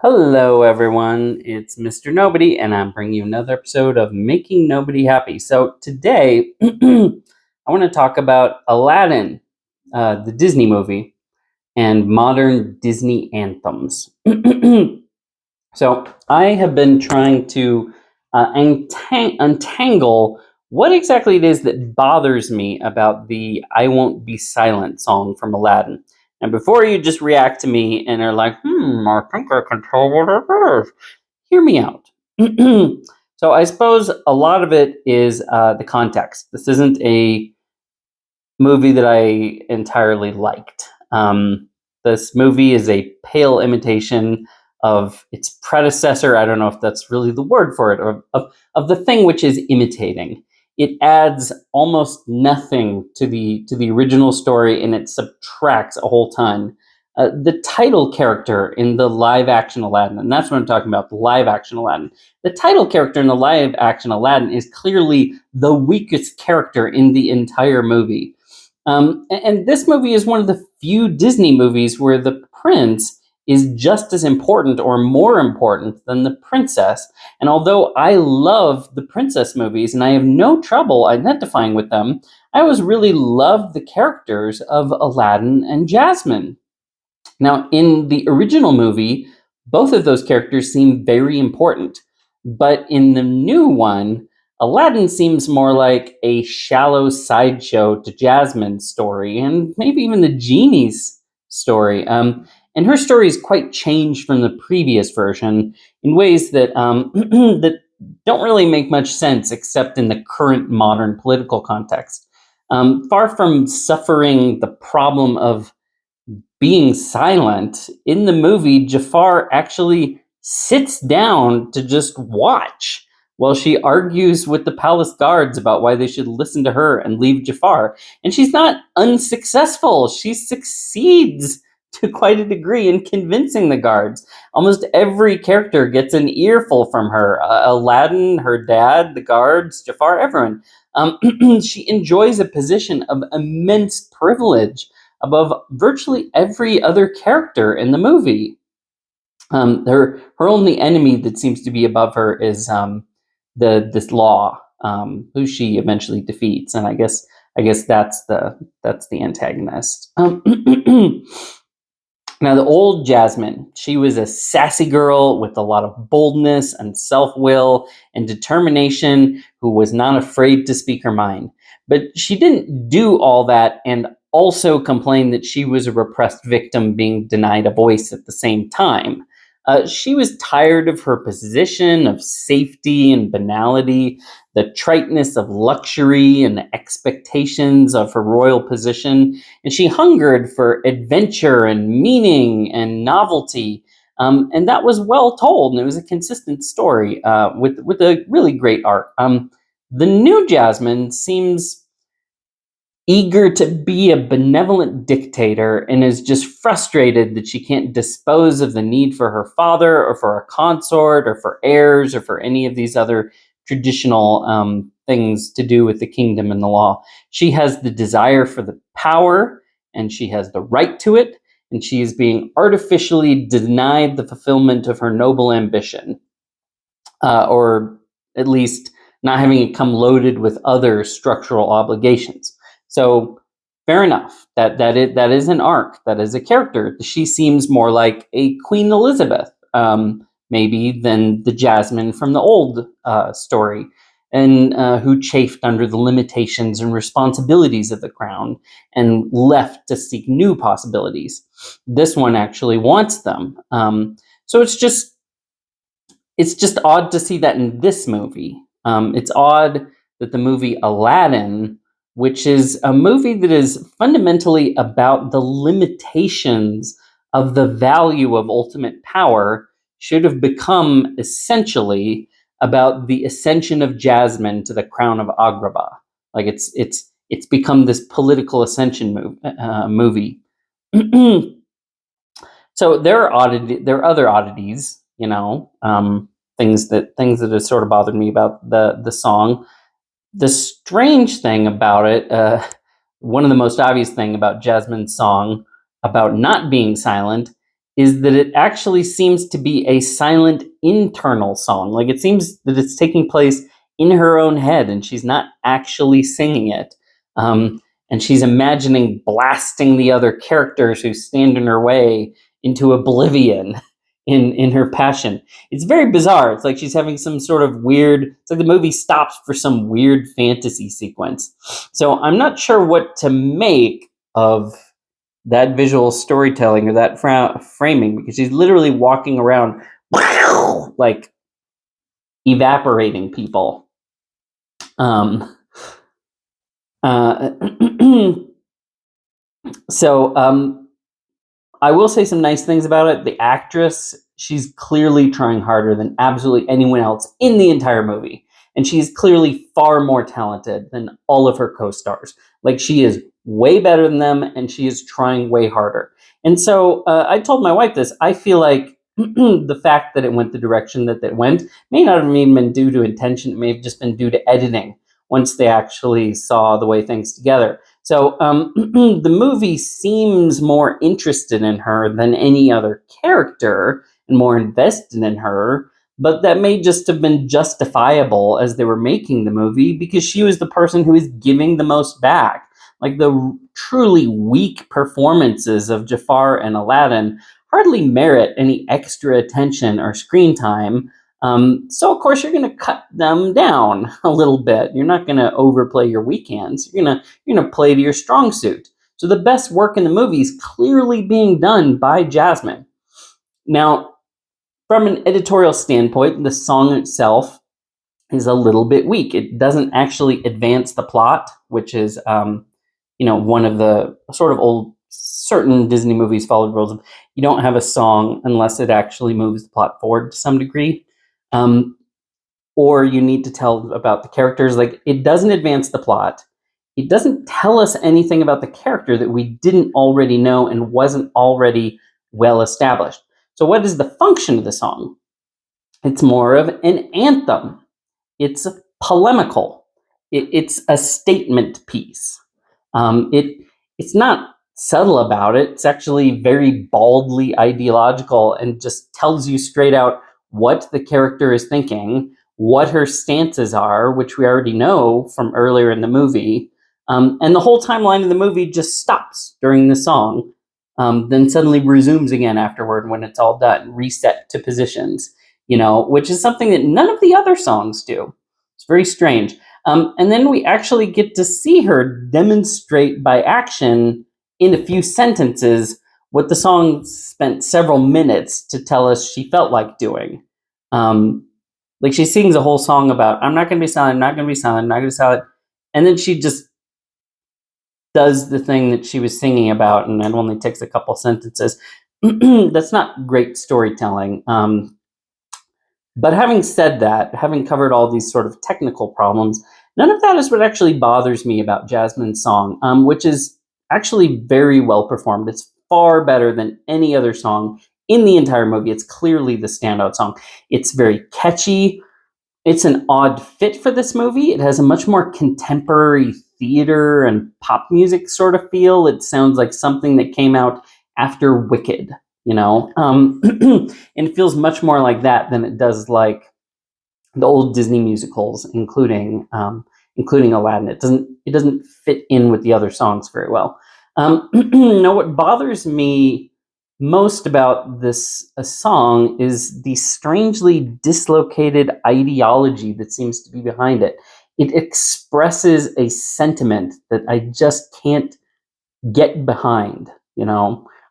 Hello, everyone. It's Mr. Nobody, and I'm bringing you another episode of Making Nobody Happy. So, today, I want to talk about Aladdin, the Disney movie, and modern Disney anthems. So, I have been trying to untangle what exactly it is that bothers me about the I Won't Be Silent song from Aladdin. And before you just react to me and are like, I think I can tell what it is, hear me out. So, I suppose a lot of it is the context. This isn't a movie that I entirely liked. This movie is a pale imitation of its predecessor. I don't know if that's really the word for it, or of the thing which is imitating. It adds almost nothing to the original story, and it subtracts a whole ton. The title character in the live action Aladdin, and that's what I'm talking about, the live action Aladdin. The title character in the live action Aladdin is clearly the weakest character in the entire movie. And this movie is one of the few Disney movies where the prince is just as important or more important than the princess. And although I love the princess movies and I have no trouble identifying with them, I always really loved the characters of Aladdin and Jasmine. Now, in the original movie, both of those characters seem very important. But in the new one, Aladdin seems more like a shallow sideshow to Jasmine's story, and maybe even the genie's story. And her story is quite changed from the previous version in ways that that don't really make much sense, except in the current modern political context. Far from suffering the problem of being silent, in the movie, Jafar actually sits down to just watch while she argues with the palace guards about why they should listen to her and leave Jafar. And she's not unsuccessful. She succeeds to quite a degree in convincing the guards. Almost every character gets an earful from her. Aladdin, her dad, the guards, Jafar, everyone. She enjoys a position of immense privilege above virtually every other character in the movie. Her only enemy that seems to be above her is the this law, who she eventually defeats, and I guess that's the antagonist. Now, the old Jasmine, she was a sassy girl with a lot of boldness and self will and determination who was not afraid to speak her mind. But she didn't do all that and also complain that she was a repressed victim being denied a voice at the same time. She was tired of her position of safety and banality, the triteness of luxury and the expectations of her royal position, and she hungered for adventure and meaning and novelty. And that was well told, and it was a consistent story with a really great arc. The new Jasmine seems eager to be a benevolent dictator and is just frustrated that she can't dispose of the need for her father or for a consort or for heirs or for any of these other traditional things to do with the kingdom and the law. She has the desire for the power and she has the right to it, and she is being artificially denied the fulfillment of her noble ambition, or at least not having it come loaded with other structural obligations. So fair enough. That is an arc. That is a character. She seems more like a Queen Elizabeth, maybe, than the Jasmine from the old story, and who chafed under the limitations and responsibilities of the crown and left to seek new possibilities. This one actually wants them. So it's just odd to see that in this movie. It's odd that the movie Aladdin, which is a movie that is fundamentally about the limitations of the value of ultimate power, should have become essentially about the ascension of Jasmine to the crown of Agrabah. Like it's become this political ascension movie. So there are other oddities, things that have sort of bothered me about the song. The strange thing about it, one of the most obvious thing about Jasmine's song about not being silent, is that it actually seems to be a silent internal song. Like it seems that it's taking place in her own head and she's not actually singing it. And she's imagining blasting the other characters who stand in her way into oblivion in her passion. It's very bizarre. It's like she's having some sort of weird, it's like the movie stops for some weird fantasy sequence. So I'm not sure what to make of that visual storytelling or that framing, because she's literally walking around like evaporating people. Um, uh, so I will say some nice things about it. The actress, she's clearly trying harder than absolutely anyone else in the entire movie. And she's clearly far more talented than all of her co-stars. Like, she is way better than them, and she is trying way harder. And so I told my wife this. I feel like the fact that it went the direction that it went may not have even been due to intention. It may have just been due to editing once they actually saw the way things together. So the movie seems more interested in her than any other character and more invested in her, but that may just have been justifiable as they were making the movie because she was the person who is giving the most back. Like the truly weak performances of Jafar and Aladdin hardly merit any extra attention or screen time. So of course you're going to cut them down a little bit. You're not going to overplay your weak hands. You're going to play to your strong suit. So the best work in the movie is clearly being done by Jasmine. Now, from an editorial standpoint, the song itself is a little bit weak. It doesn't actually advance the plot, which is, one of the sort of old certain Disney movies followed rules of you don't have a song unless it actually moves the plot forward to some degree. Or you need to tell about the characters. Like, it doesn't advance the plot. It doesn't tell us anything about the character that we didn't already know and wasn't already well established. So what is the function of the song? It's more of an anthem. It's polemical. It's a statement piece. It's not subtle about it. It's actually very baldly ideological and just tells you straight out what the character is thinking, what her stances are, which we already know from earlier in the movie. And the whole timeline of the movie just stops during the song, then suddenly resumes again afterward when it's all done, reset to positions, which is something that none of the other songs do. It's very strange. And then we actually get to see her demonstrate by action in a few sentences what the song spent several minutes to tell us she felt like doing. Like, she sings a whole song about, I'm not going to be silent, I'm not going to be silent, I'm not going to be silent. And then she just does the thing that she was singing about, and it only takes a couple sentences. That's not great storytelling. But having said that, having covered all these sort of technical problems, none of that is what actually bothers me about Jasmine's song, which is actually very well performed. It's far better than any other song in the entire movie. It's clearly the standout song. It's very catchy. It's an odd fit for this movie. It has a much more contemporary theater and pop music sort of feel. It sounds like something that came out after Wicked, and it feels much more like that than it does like the old Disney musicals, including Aladdin. It doesn't fit in with the other songs very well. Now, what bothers me most about this song is the strangely dislocated ideology that seems to be behind it. It expresses a sentiment that I just can't get behind.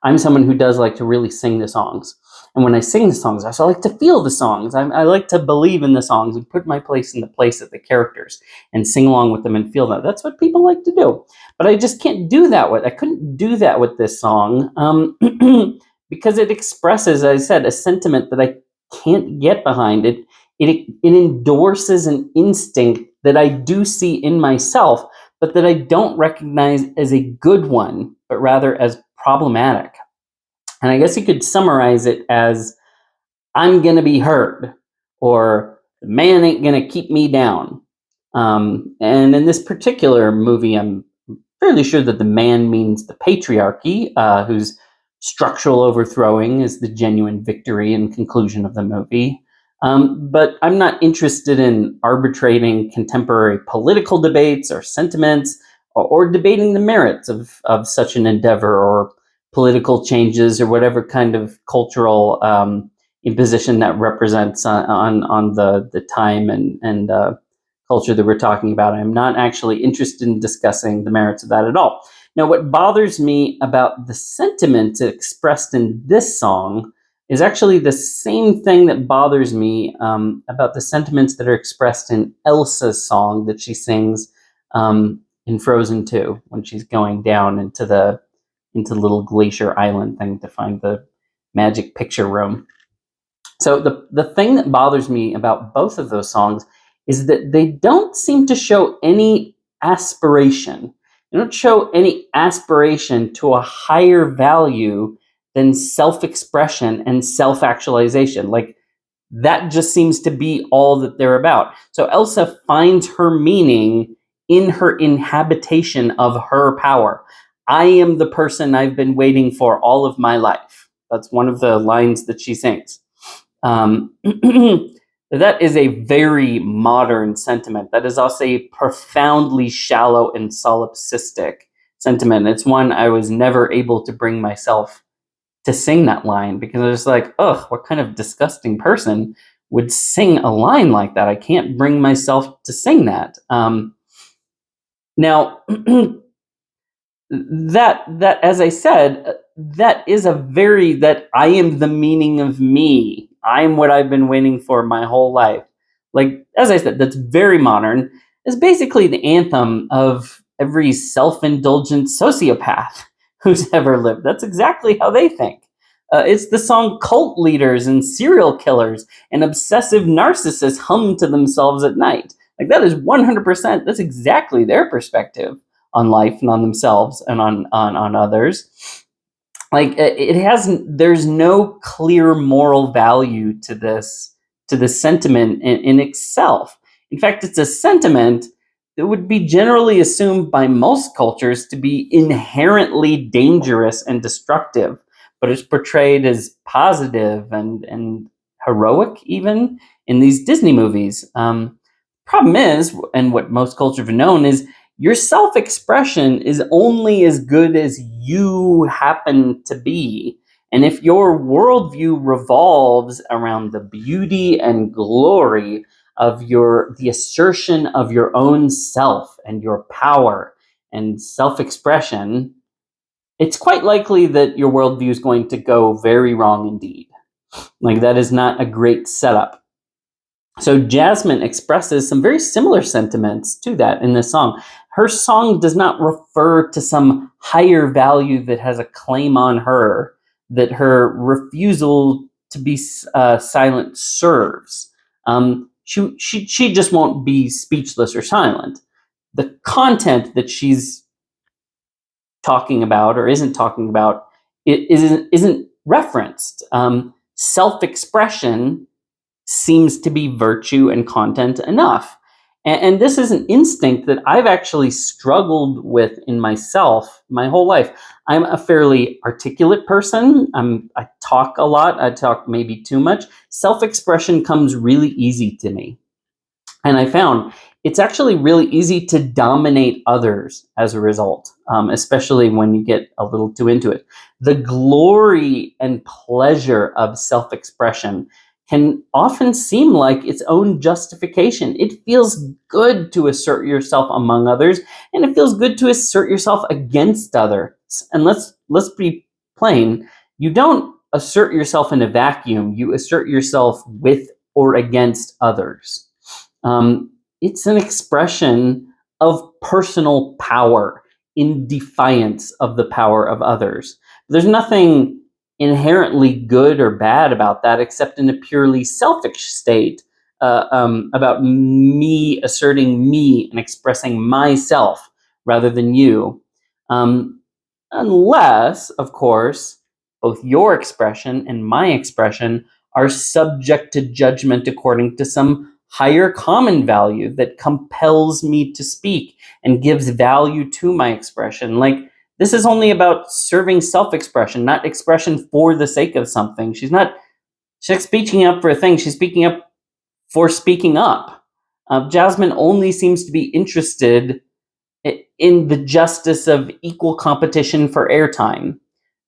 I'm someone who does like to really sing the songs. And when I sing the songs, I also like to feel the songs. I like to believe in the songs and put my place in the place of the characters and sing along with them and feel that. That's what people like to do. But I just can't do that I couldn't do that with this song because it expresses, as I said, a sentiment that I can't get behind. It endorses an instinct that I do see in myself, but that I don't recognize as a good one, but rather as problematic. And I guess you could summarize it as, I'm going to be heard, or the man ain't going to keep me down. And in this particular movie, I'm fairly sure that the man means the patriarchy, who's structural overthrowing is the genuine victory and conclusion of the movie. But I'm not interested in arbitrating contemporary political debates or sentiments or debating the merits of such an endeavor or political changes or whatever kind of cultural imposition that represents on the time and culture that we're talking about. I'm not actually interested in discussing the merits of that at all. Now, what bothers me about the sentiment expressed in this song is actually the same thing that bothers me about the sentiments that are expressed in Elsa's song that she sings in Frozen 2 when she's going down into the little glacier island thing to find the magic picture room. So the thing that bothers me about both of those songs is that they don't seem to show any aspiration. They don't show any aspiration to a higher value than self-expression and self-actualization. Like that just seems to be all that they're about. So Elsa finds her meaning in her inhabitation of her power. I am the person I've been waiting for all of my life. That's one of the lines that she sings. That is a very modern sentiment. That is also a profoundly shallow and solipsistic sentiment. It's one I was never able to bring myself to sing that line because I was like, ugh, what kind of disgusting person would sing a line like that? I can't bring myself to sing that. Now, that as I said, that is that I am the meaning of me. I'm what I've been waiting for my whole life. Like, as I said, that's very modern. It's basically the anthem of every self-indulgent sociopath who's ever lived. That's exactly how they think. It's the song cult leaders and serial killers and obsessive narcissists hum to themselves at night. Like, that is 100%, that's exactly their perspective on life and on themselves and on others. Like there's no clear moral value to this sentiment in itself. In fact, it's a sentiment that would be generally assumed by most cultures to be inherently dangerous and destructive, but it's portrayed as positive and heroic even in these Disney movies. Problem is, and what most cultures have known is, your self-expression is only as good as you happen to be. And if your worldview revolves around the beauty and glory of the assertion of your own self and your power and self-expression, it's quite likely that your worldview is going to go very wrong indeed. Like, that is not a great setup. So Jasmine expresses some very similar sentiments to that in this song. Her song does not refer to some higher value that has a claim on her, that her refusal to be silent serves. She just won't be speechless or silent. The content that she's talking about or isn't talking about isn't referenced. Self-expression seems to be virtue and content enough. And this is an instinct that I've actually struggled with in myself my whole life. I'm a fairly articulate person. I talk a lot. I talk maybe too much. Self-expression comes really easy to me. And I found it's actually really easy to dominate others as a result, especially when you get a little too into it. The glory and pleasure of self-expression can often seem like its own justification. It feels good to assert yourself among others, and it feels good to assert yourself against others. And let's be plain, you don't assert yourself in a vacuum, you assert yourself with or against others. It's an expression of personal power in defiance of the power of others. There's nothing inherently good or bad about that, except in a purely selfish state, about me asserting me and expressing myself rather than you. Unless, of course, both your expression and my expression are subject to judgment according to some higher common value that compels me to speak and gives value to my expression. Like, This is only about serving self-expression, not expression for the sake of something. She's not speaking up for a thing. She's speaking up for speaking up. Jasmine only seems to be interested in the justice of equal competition for airtime.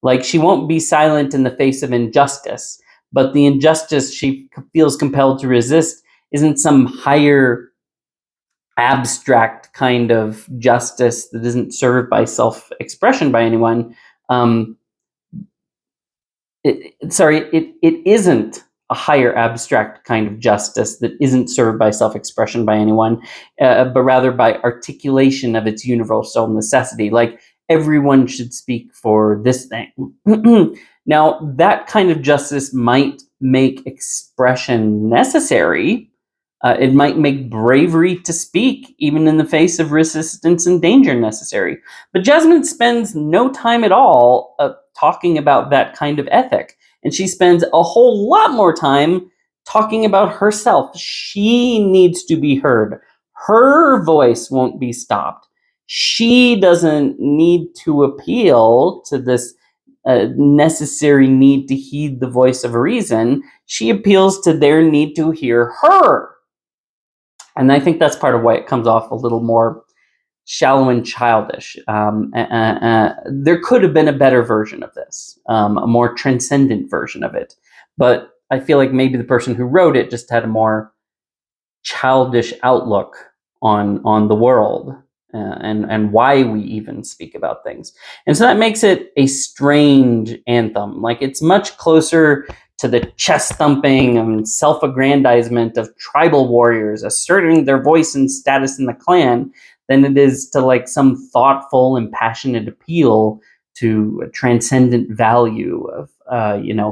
Like, she won't be silent in the face of injustice, but the injustice she feels compelled to resist isn't some higher abstract kind of justice that isn't served by self-expression by anyone. Um, it isn't a higher abstract kind of justice that isn't served by self-expression by anyone, but rather by articulation of its universal necessity. Like, everyone should speak for this thing. Now, that kind of justice might make expression necessary. It might make bravery to speak, even in the face of resistance and danger, necessary. But Jasmine spends no time at all talking about that kind of ethic. And she spends a whole lot more time talking about herself. She needs to be heard. Her voice won't be stopped. She doesn't need to appeal to this necessary need to heed the voice of reason. She appeals to their need to hear her. And I think that's part of why it comes off a little more shallow and childish. There could have been a better version of this, a more transcendent version of it. But I feel like maybe the person who wrote it just had a more childish outlook on the world, and why we even speak about things. And so that makes it a strange anthem. Like, it's much closer to the chest thumping and self-aggrandizement of tribal warriors asserting their voice and status in the clan than it is to like some thoughtful and passionate appeal to a transcendent value of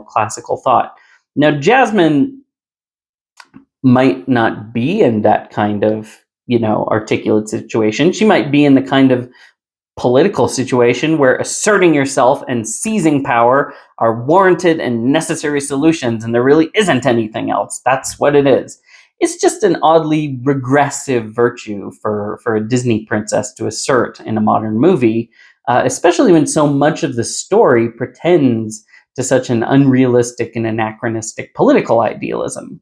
classical thought. Now, Jasmine might not be in that kind of articulate situation. She might be in the kind of political situation where asserting yourself and seizing power are warranted and necessary solutions, and there really isn't anything else. That's what it is. It's just an oddly regressive virtue for a Disney princess to assert in a modern movie, especially when so much of the story pretends to such an unrealistic and anachronistic political idealism.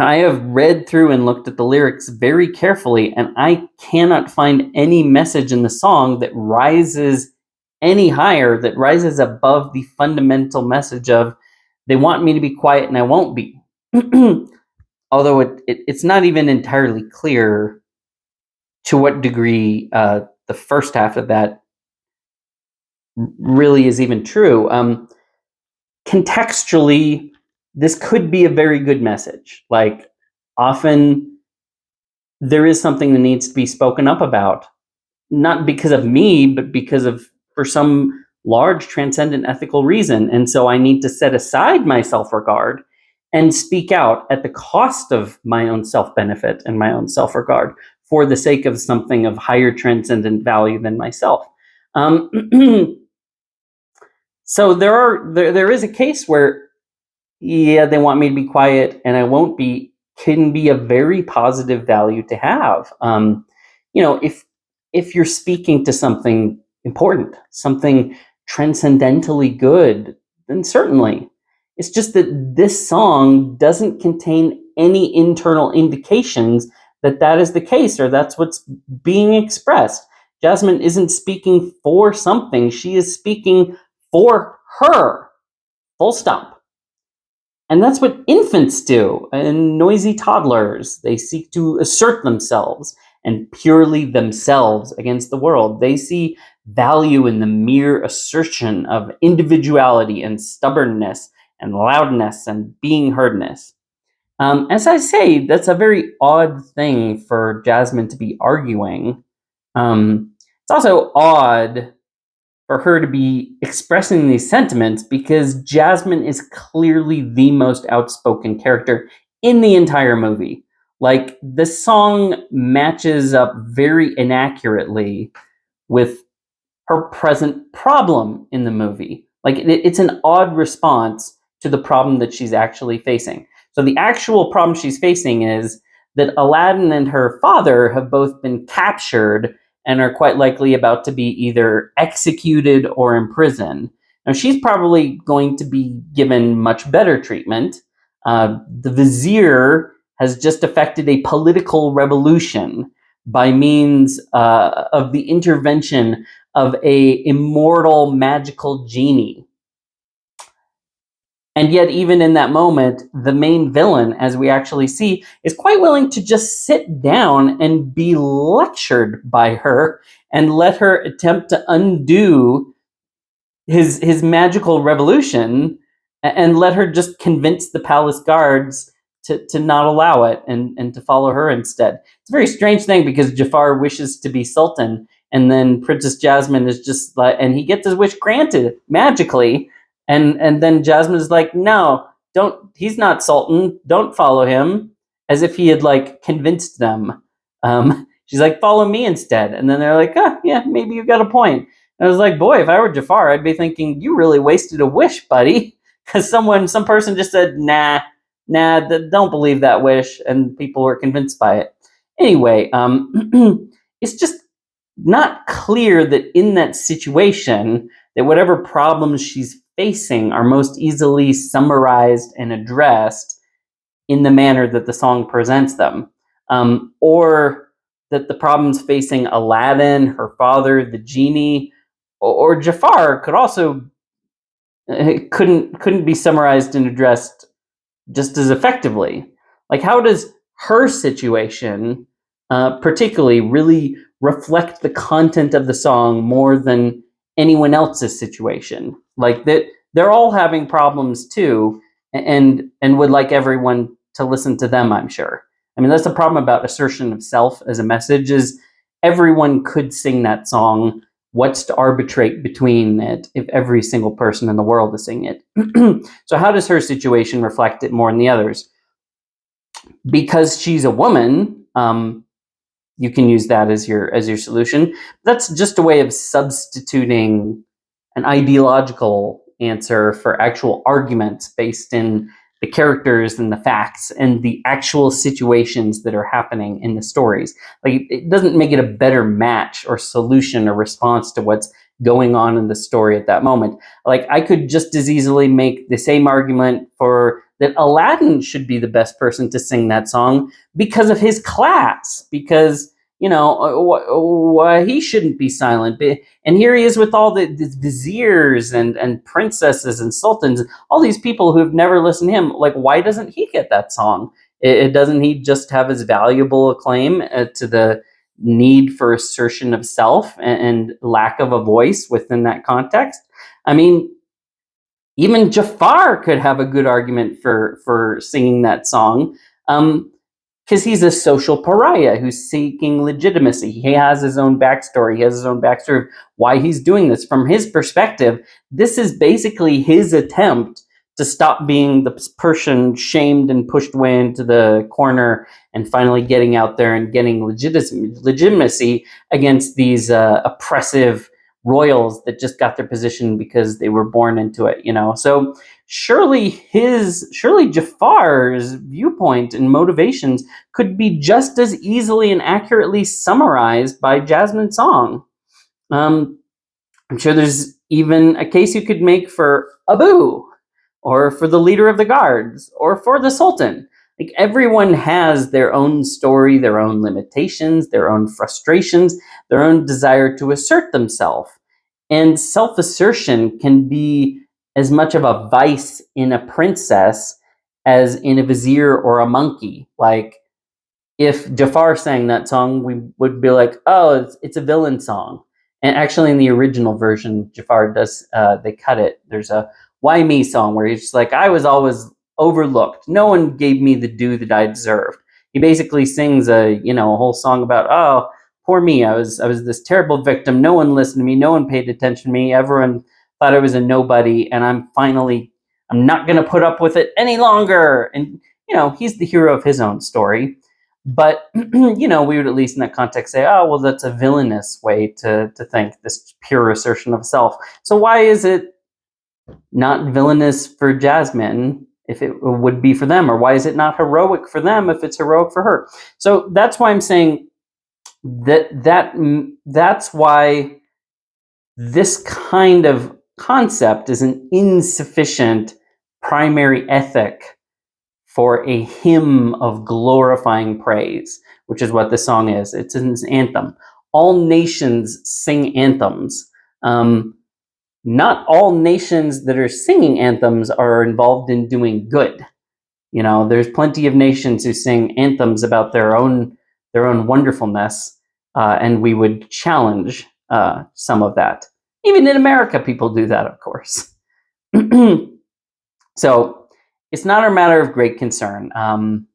I have read through and looked at the lyrics very carefully, and I cannot find any message in the song that rises any higher, that rises above the fundamental message of, they want me to be quiet and I won't be. Although it's not even entirely clear to what degree the first half of that really is even true. Contextually, this could be a very good message. Like, often there is something that needs to be spoken up about, not because of me, but because of, for some large transcendent ethical reason. And so I need to set aside my self-regard and speak out at the cost of my own self-benefit and my own self-regard for the sake of something of higher transcendent value than myself. So there is a case where, yeah, they want me to be quiet and I won't be, can be a very positive value to have. If you're speaking to something important, something transcendentally good, then certainly. It's just that this song doesn't contain any internal indications that that is the case, or that's what's being expressed. Jasmine isn't speaking for something. She is speaking for her. Full stop. And that's what infants do, and noisy toddlers. They seek to assert themselves, and purely themselves, against the world. They see value in the mere assertion of individuality and stubbornness and loudness and being heardness. As I say, that's a very odd thing for Jasmine to be arguing. It's also odd for her to be expressing these sentiments because Jasmine is clearly the most outspoken character in the entire movie. Like, the song matches up very inaccurately with her present problem in the movie. Like, it's an odd response to the problem that she's actually facing. So the actual problem she's facing is that Aladdin and her father have both been captured, and are quite likely about to be either executed or imprisoned. Now, she's probably going to be given much better treatment. The vizier has just effected a political revolution by means of the intervention of a immortal magical genie. And yet, even in that moment, the main villain, as we actually see, is quite willing to just sit down and be lectured by her and let her attempt to undo his magical revolution, and let her just convince the palace guards to not allow it, and to follow her instead. It's a very strange thing because Jafar wishes to be sultan, and then Princess Jasmine is just like, and he gets his wish granted magically, and then Jasmine is like, no, don't, he's not sultan, don't follow him, as if he had like convinced them. She's like, follow me instead, and then they're like, yeah, maybe you've got a point. And I was like, boy, if I were Jafar, I'd be thinking, you really wasted a wish, buddy. Because some person just said, nah, don't believe that wish, and people were convinced by it. Anyway, it's just not clear that in that situation, that whatever problems she's facing are most easily summarized and addressed in the manner that the song presents them. Or that the problems facing Aladdin, her father, the genie, or Jafar could also couldn't be summarized and addressed just as effectively. Like, how does her situation particularly really reflect the content of the song more than anyone else's situation? Like, that they're all having problems too, and would like everyone to listen to them, I'm sure. I mean, that's the problem about assertion of self as a message, is everyone could sing that song. What's to arbitrate between it if every single person in the world is singing it? So how does her situation reflect it more than the others? Because she's a woman, you can use that as your solution. That's just a way of substituting an ideological answer for actual arguments based in the characters and the facts and the actual situations that are happening in the stories. Like, it doesn't make it a better match or solution or response to what's going on in the story at that moment. Like, I could just as easily make the same argument for that Aladdin should be the best person to sing that song because of his class, because why he shouldn't be silent. And here he is with all the viziers and princesses and sultans, all these people who've never listened to him. Like, why doesn't he get that song? It doesn't he just have as valuable a claim to the need for assertion of self and lack of a voice within that context? I mean, even Jafar could have a good argument for singing that song. Because he's a social pariah who's seeking legitimacy. He has his own backstory. He has his own backstory of why he's doing this. From his perspective, this is basically his attempt to stop being the person shamed and pushed away into the corner, and finally getting out there and getting legitimacy against these oppressive royals that just got their position because they were born into it. So surely Jafar's viewpoint and motivations could be just as easily and accurately summarized by Jasmine's song. I'm sure there's even a case you could make for Abu, or for the leader of the guards, or for the Sultan. Like, everyone has their own story, their own limitations, their own frustrations, their own desire to assert themselves. And self-assertion can be as much of a vice in a princess as in a vizier or a monkey. Like, if Jafar sang that song, we would be like, oh, it's a villain song. And actually, in the original version, Jafar does, they cut it. There's a Why Me song where he's just like, I was always overlooked. No one gave me the due that I deserved. He basically sings a whole song about, oh, poor me. I was this terrible victim. No one listened to me. No one paid attention to me. Everyone thought I was a nobody. And I'm not going to put up with it any longer. And, he's the hero of his own story. But, we would at least in that context say, oh, well, that's a villainous way to think, this pure assertion of self. So why is it not villainous for Jasmine if it would be for them? Or why is it not heroic for them if it's heroic for her? So that's why I'm saying That's why this kind of concept is an insufficient primary ethic for a hymn of glorifying praise, which is what the song is. It's an anthem. All nations sing anthems. Not all nations that are singing anthems are involved in doing good. There's plenty of nations who sing anthems about their own wonderfulness, and we would challenge some of that. Even in America, people do that, of course. So it's not a matter of great concern. I'm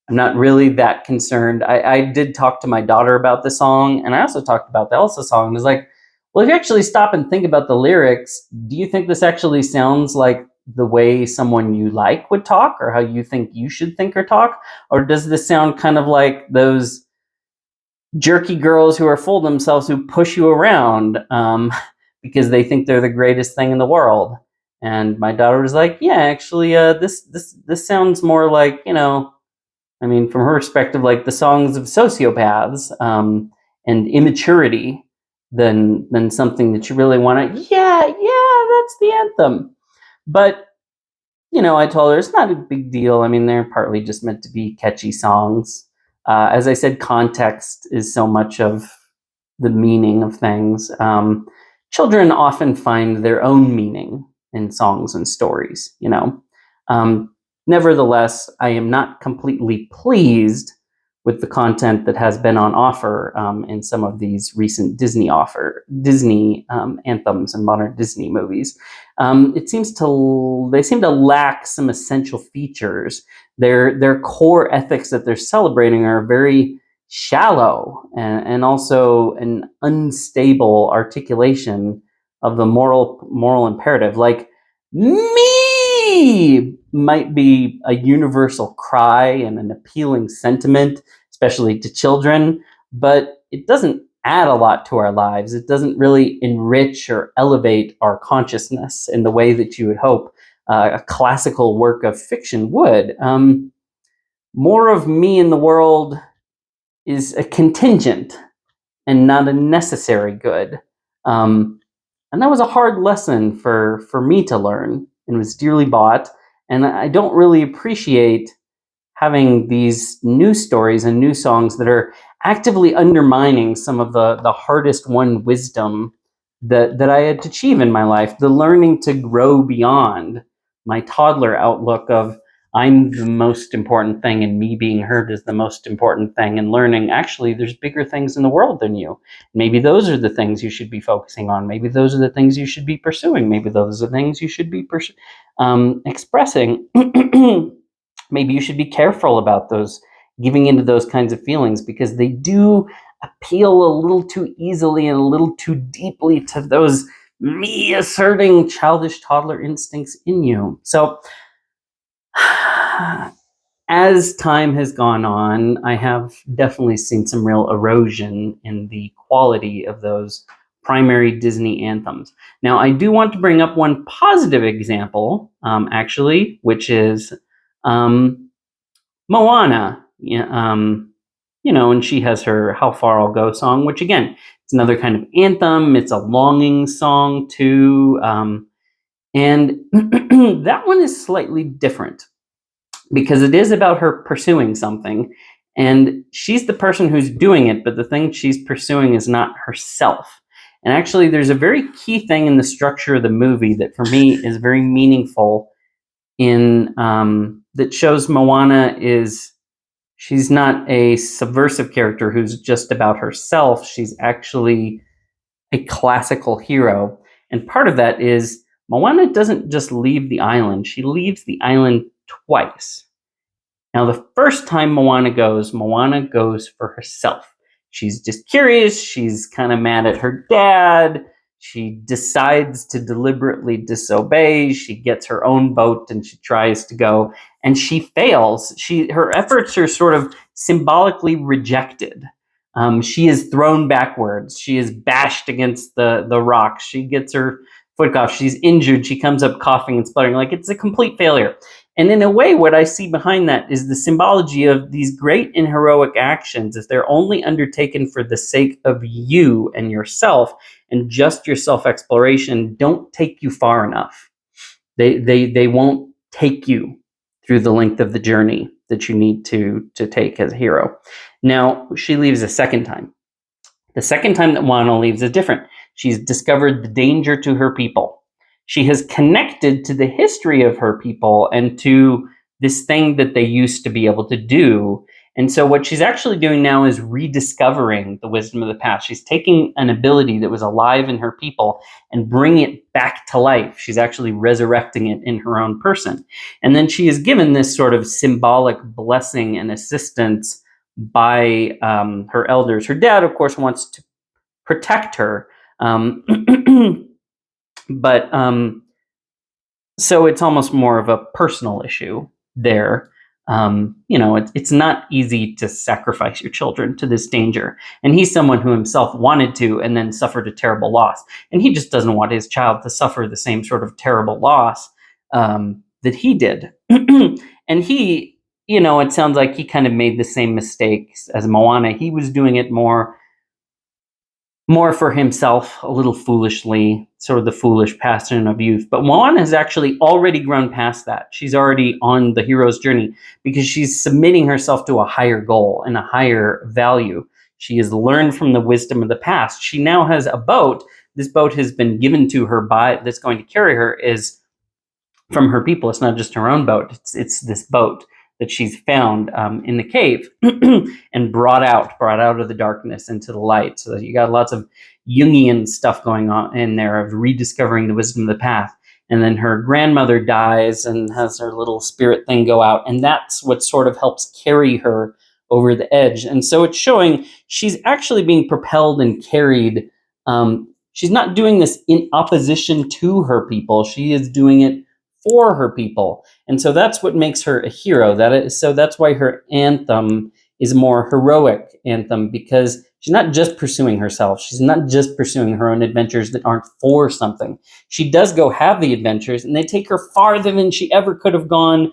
not really that concerned. I did talk to my daughter about the song, and I also talked about the Elsa song. And was like, well, if you actually stop and think about the lyrics, do you think this actually sounds like the way someone you like would talk, or how you think you should think or talk? Or does this sound kind of like those jerky girls who are full of themselves who push you around because they think they're the greatest thing in the world? And my daughter was like, yeah, actually, this sounds more like, from her perspective, like the songs of sociopaths and immaturity than something that you really want to. Yeah, that's the anthem. But I told her it's not a big deal. They're partly just meant to be catchy songs. As I said, context is so much of the meaning of things. Children often find their own meaning in songs and stories. Nevertheless, I am not completely pleased with the content that has been on offer in some of these recent Disney anthems and modern Disney movies. They seem to lack some essential features. Their core ethics that they're celebrating are very shallow and also an unstable articulation of the moral imperative. Like, me might be a universal cry and an appealing sentiment, especially to children, but it doesn't add a lot to our lives. It doesn't really enrich or elevate our consciousness in the way that you would hope a classical work of fiction would. More of me in the world is a contingent and not a necessary good. And that was a hard lesson for me to learn, and was dearly bought. And I don't really appreciate having these new stories and new songs that are actively undermining some of the hardest won wisdom that I had to achieve in my life. The learning to grow beyond my toddler outlook of I'm the most important thing, and me being heard is the most important thing, and learning actually there's bigger things in the world than you. Maybe those are the things you should be focusing on. Maybe those are the things you should be pursuing. Maybe those are the things you should be expressing. Maybe you should be careful about those, giving into those kinds of feelings, because they do appeal a little too easily and a little too deeply to those me asserting childish toddler instincts in you. So as time has gone on, I have definitely seen some real erosion in the quality of those primary Disney anthems. Now, I do want to bring up one positive example, actually, which is Moana. And she has her How Far I'll Go song, which again, it's another kind of anthem. It's a longing song too. And that one is slightly different because it is about her pursuing something, and she's the person who's doing it, but the thing she's pursuing is not herself. And actually, there's a very key thing in the structure of the movie that for me is very meaningful that shows Moana she's not a subversive character who's just about herself. She's actually a classical hero. And part of that is Moana doesn't just leave the island, she leaves the island twice. Now, the first time Moana goes for herself. She's just curious. She's kind of mad at her dad. She decides to deliberately disobey. She gets her own boat and she tries to go, and she fails. Her efforts are sort of symbolically rejected. She is thrown backwards. She is bashed against the rocks. She gets her foot off. She's injured. She comes up coughing and spluttering like it's a complete failure. And in a way, what I see behind that is the symbology of these great and heroic actions. If they're only undertaken for the sake of you and yourself and just your self exploration, don't take you far enough. They won't take you through the length of the journey that you need to take as a hero. Now, she leaves a second time. The second time that Juana leaves is different. She's discovered the danger to her people. She has connected to the history of her people and to this thing that they used to be able to do. And so, what she's actually doing now is rediscovering the wisdom of the past. She's taking an ability that was alive in her people and bringing it back to life. She's actually resurrecting it in her own person. And then she is given this sort of symbolic blessing and assistance by her elders. Her dad, of course, wants to protect her, um, but so it's almost more of a personal issue there. It's not easy to sacrifice your children to this danger. And he's someone who himself wanted to and then suffered a terrible loss. And he just doesn't want his child to suffer the same sort of terrible loss that he did. And he, it sounds like he kind of made the same mistakes as Moana. He was doing it more for himself, a little foolishly, sort of the foolish passion of youth. But Moana has actually already grown past that. She's already on the hero's journey because she's submitting herself to a higher goal and a higher value. She has learned from the wisdom of the past. She now has a boat. This boat has been given to her that's going to carry her is from her people. It's not just her own boat. It's this boat that she's found in the cave and brought out of the darkness into the light. So that you got lots of Jungian stuff going on in there of rediscovering the wisdom of the past. And then her grandmother dies and has her little spirit thing go out. And that's what sort of helps carry her over the edge. And so it's showing she's actually being propelled and carried. She's not doing this in opposition to her people. She is doing it for her people. And so that's what makes her a hero. So that's why her anthem is a more heroic anthem, because she's not just pursuing herself. She's not just pursuing her own adventures that aren't for something. She does go have the adventures, and they take her farther than she ever could have gone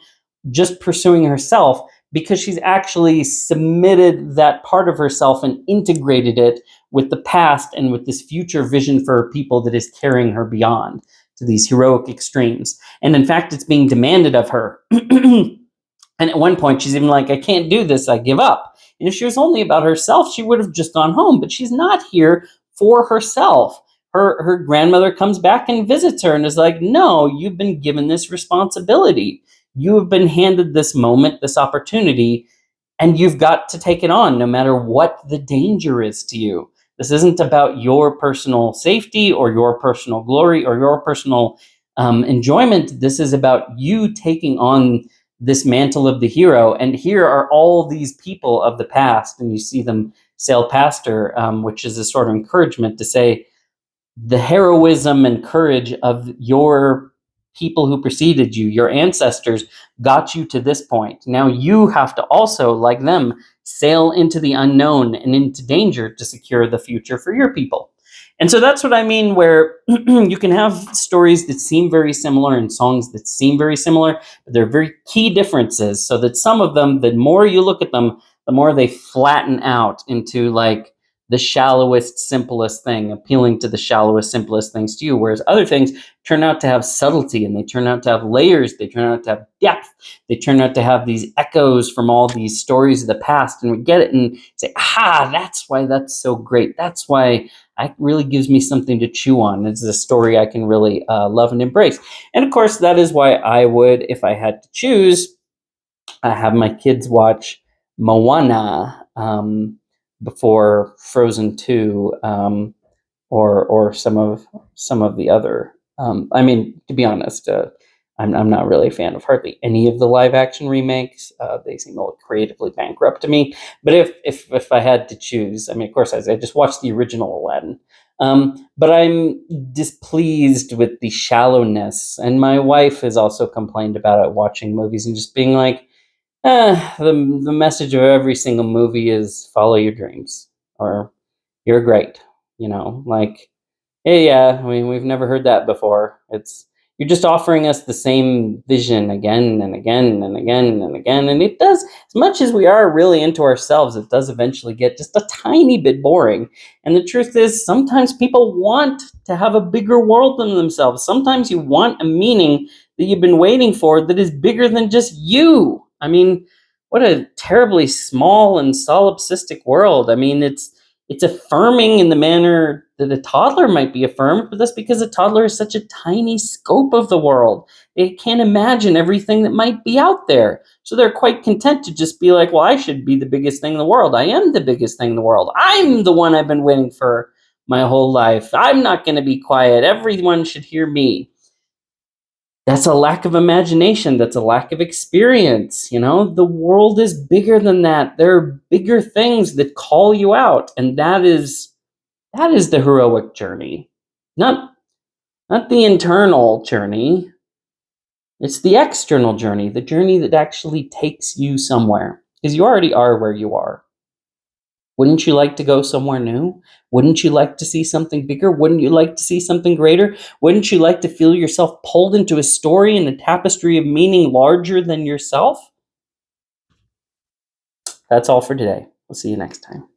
just pursuing herself, because she's actually submitted that part of herself and integrated it with the past and with this future vision for her people that is carrying her beyond to these heroic extremes. And in fact, it's being demanded of her. And at one point, she's even like, I can't do this, I give up. And if she was only about herself, she would have just gone home. But she's not here for herself. Her grandmother comes back and visits her and is like, no, you've been given this responsibility. You have been handed this moment, this opportunity, and you've got to take it on no matter what the danger is to you. This isn't about your personal safety or your personal glory or your personal enjoyment. This is about you taking on this mantle of the hero. And here are all these people of the past, and you see them sail past her, which is a sort of encouragement to say the heroism and courage of your people who preceded you, your ancestors, got you to this point. Now you have to also, like them, sail into the unknown and into danger to secure the future for your people. And so that's what I mean, where you can have stories that seem very similar and songs that seem very similar, but there are very key differences, so that some of them, the more you look at them, the more they flatten out into like the shallowest, simplest thing, appealing to the shallowest, simplest things to you, whereas other things turn out to have subtlety, and they turn out to have layers, they turn out to have depth, they turn out to have these echoes from all these stories of the past, and we get it and say, that's why that's so great. That's why it really gives me something to chew on. It's a story I can really love and embrace. And of course, that is why I would, if I had to choose, have my kids watch Moana before Frozen 2, or some of the other. To be honest, I'm not really a fan of hardly any of the live action remakes. They seem a little creatively bankrupt to me. But if I had to choose, of course, I just watched the original Aladdin. But I'm displeased with the shallowness, and my wife has also complained about it, watching movies and just being like, the message of every single movie is follow your dreams, or you're great. Like, hey, yeah, we've never heard that before. You're just offering us the same vision again and again and again and again. And it does, as much as we are really into ourselves, it does eventually get just a tiny bit boring. And the truth is, sometimes people want to have a bigger world than themselves. Sometimes you want a meaning that you've been waiting for that is bigger than just you. I mean, what a terribly small and solipsistic world. I mean, it's affirming in the manner that a toddler might be affirmed, but that's because a toddler is such a tiny scope of the world. They can't imagine everything that might be out there. So they're quite content to just be like, well, I should be the biggest thing in the world. I am the biggest thing in the world. I'm the one I've been waiting for my whole life. I'm not going to be quiet. Everyone should hear me. That's a lack of imagination. That's a lack of experience. The world is bigger than that. There are bigger things that call you out. And that is the heroic journey, not the internal journey. It's the external journey, the journey that actually takes you somewhere, because you already are where you are. Wouldn't you like to go somewhere new? Wouldn't you like to see something bigger? Wouldn't you like to see something greater? Wouldn't you like to feel yourself pulled into a story and a tapestry of meaning larger than yourself? That's all for today. We'll see you next time.